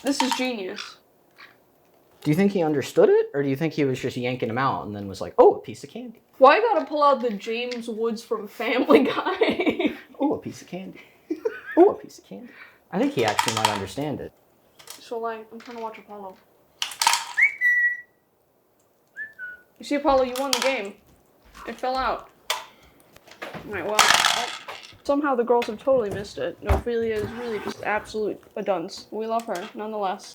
This is genius. Do you think he understood it, or do you think he was just yanking him out and then was like, oh, a piece of candy? Why gotta pull out the James Woods from Family Guy? Oh, a piece of candy. Oh, a piece of candy. I think he actually might understand it. So, like, I'm trying to watch Apollo. You see, Apollo, you won the game. It fell out. Alright, well, somehow the girls have totally missed it. No, Ophelia is really just absolute a dunce. We love her, nonetheless.